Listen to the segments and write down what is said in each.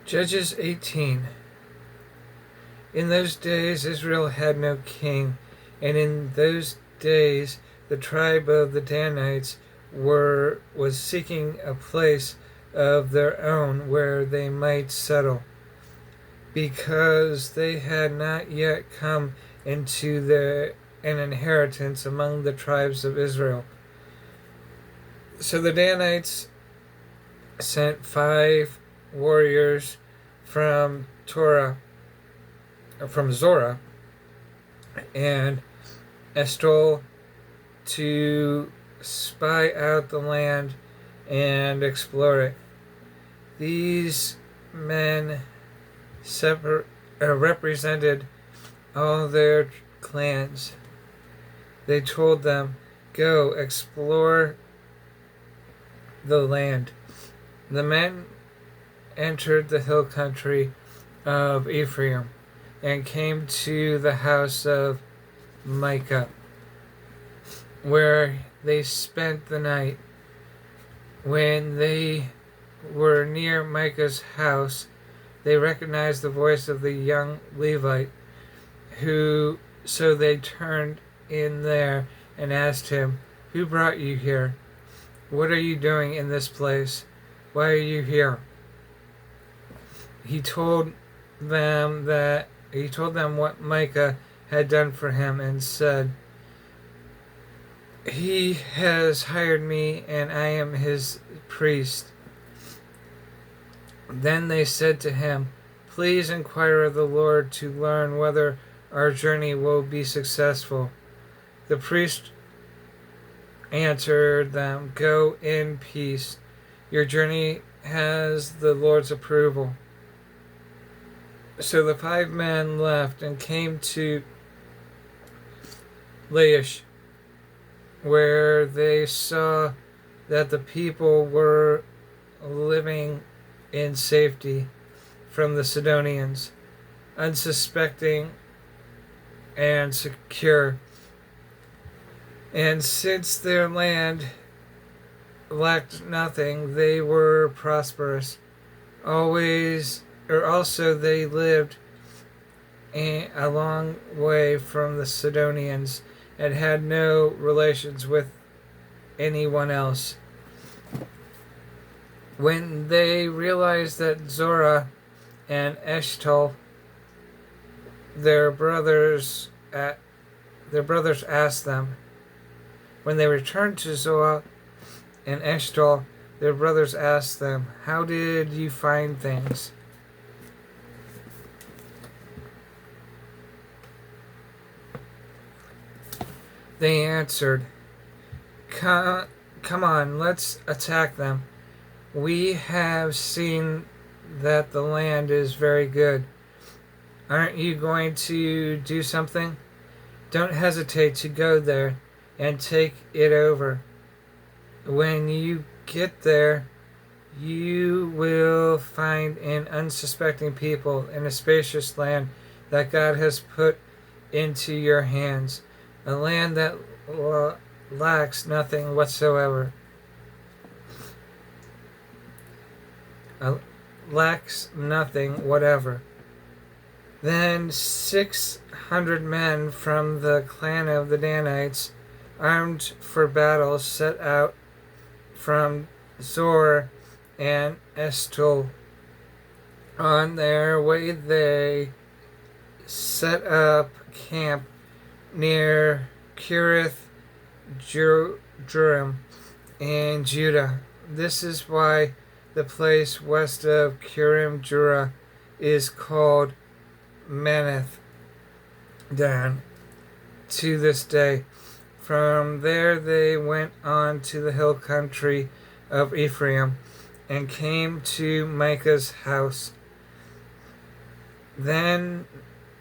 Judges 18. In those days Israel had no king, and in those days the tribe of the Danites was seeking a place of their own where they might settle, because they had not yet come into an inheritance among the tribes of Israel. So the Danites sent 5 warriors from Zorah and Eshtaol to spy out the land and explore it. These men represented all their clans. They told them, "Go explore the land." The men entered the hill country of Ephraim and came to the house of Micah, where they spent the night. When they were near Micah's house, they recognized the voice of the young Levite, so they turned in there and asked him, "Who brought you here? What are you doing in this place? Why are you here?" He told them what Micah had done for him and said, "He has hired me and I am his priest." Then they said to him, "Please inquire of the Lord to learn whether our journey will be successful." The priest answered them, "Go in peace. Your journey has the Lord's approval." So the 5 men left and came to Laish, where they saw that the people were living in safety from the Sidonians, unsuspecting and secure. And since their land lacked nothing, they were prosperous. Also they lived a long way from the Sidonians and had no relations with anyone else. When they realized that Zorah and Eshtaol, their brothers asked them. When they returned to Zorah and Eshtaol, their brothers asked them, "How did you find things?" They answered, Come on, let's attack them. We have seen that the land is very good. Aren't you going to do something? Don't hesitate to go there and take it over. When you get there, you will find an unsuspecting people in a spacious land that God has put into your hands, a land that lacks nothing whatsoever. Lacks nothing whatever. Then 600 men from the clan of the Danites, armed for battle, set out from Zor and Eshtaol. On their way they set up camp near Kirith Jearim in Judah. This is why the place west of Kirim Jura is called Maneth Dan to this day. From there they went on to the hill country of Ephraim and came to Micah's house. Then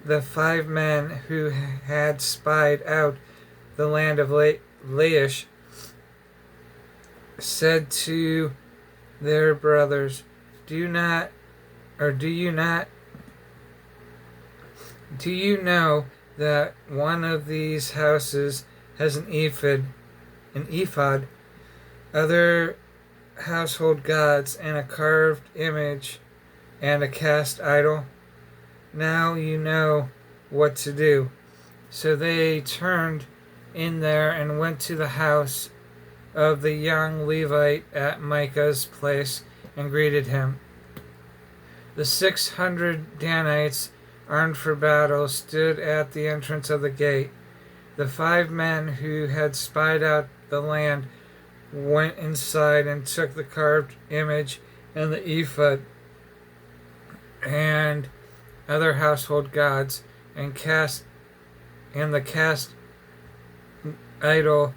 the 5 men who had spied out the land of Laish said to their brothers, Do you know that one of these houses has an ephod, other household gods, and a carved image and a cast idol. Now you know what to do." So they turned in there and went to the house of the young Levite at Micah's place and greeted him. The 600 Danites, armed for battle, stood at the entrance of the gate. The 5 men who had spied out the land went inside and took the carved image and the ephod and other household gods and the cast idol,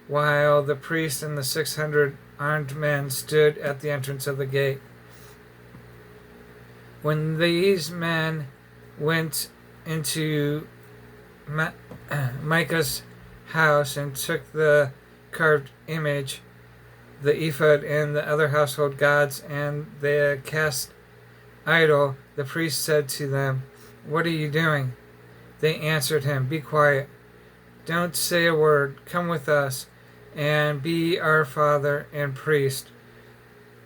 while the priest and the 600 armed men stood at the entrance of the gate. When these men went into Micah's house and took the carved image, the ephod, and the other household gods and the cast idol, the priest said to them, "What are you doing?" They answered him, "Be quiet. Don't say a word. Come with us and be our father and priest.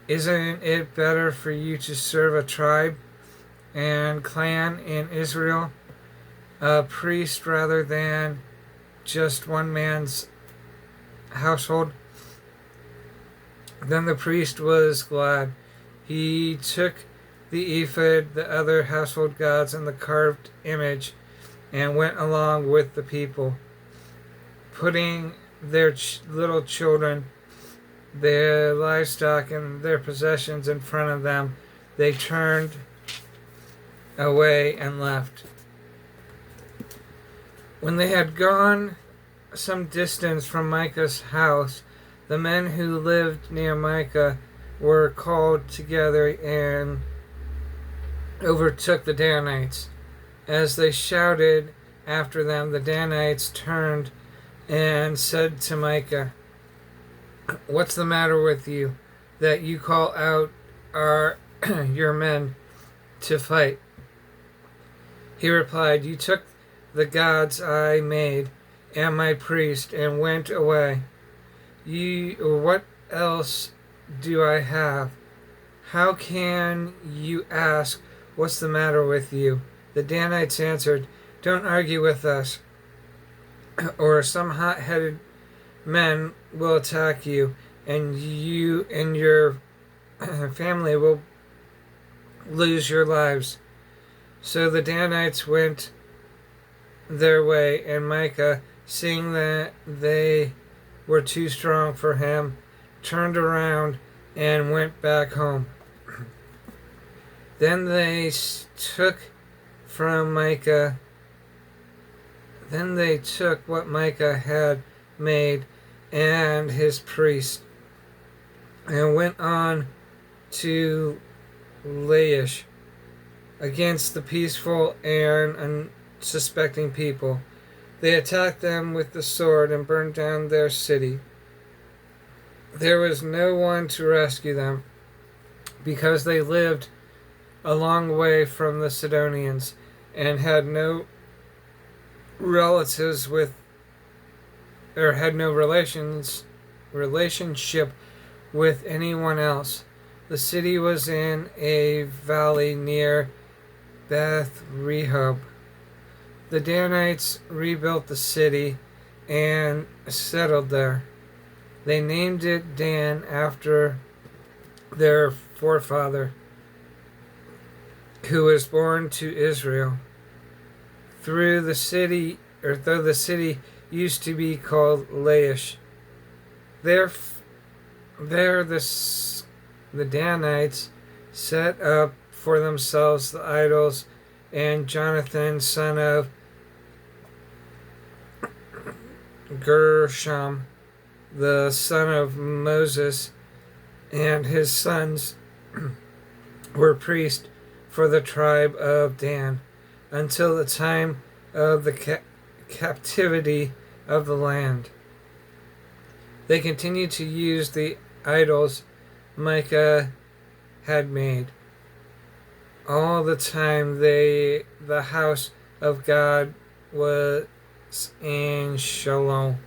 Isn't it better for you to serve a tribe and clan in Israel, a priest rather than just one man's household?" Then the priest was glad. He took the ephod, the other household gods, and the carved image, and went along with the people, putting their little children, their livestock, and their possessions in front of them. They turned away and left. When they had gone some distance from Micah's house, the men who lived near Micah were called together and overtook the Danites. As they shouted after them, the Danites turned and said to Micah, "What's the matter with you, that you call out your men to fight?" He replied, "You took the gods I made and my priest and went away. What else do I have? How can you ask, 'What's the matter with you?'" The Danites answered, "Don't argue with us, or some hot-headed men will attack you, and you and your family will lose your lives." So the Danites went their way, and Micah, seeing that they were too strong for him, turned around and went back home. Then they took what Micah had made and his priest, and went on to Laish against the peaceful and unsuspecting people. They attacked them with the sword and burned down their city. There was no one to rescue them, because they lived a long way from the Sidonians and had no relatives with, or had no relationship with anyone else. The city was in a valley near Beth Rehob. The Danites rebuilt the city and settled there. They named it Dan after their forefather, who was born to Israel. Though the city used to be called Laish. There the Danites set up for themselves the idols, and Jonathan, son of Gershom, the son of Moses, and his sons were priests for the tribe of Dan until the time of the captivity of the land. They continued to use the idols Micah had made. All the time the house of God was in Shalom.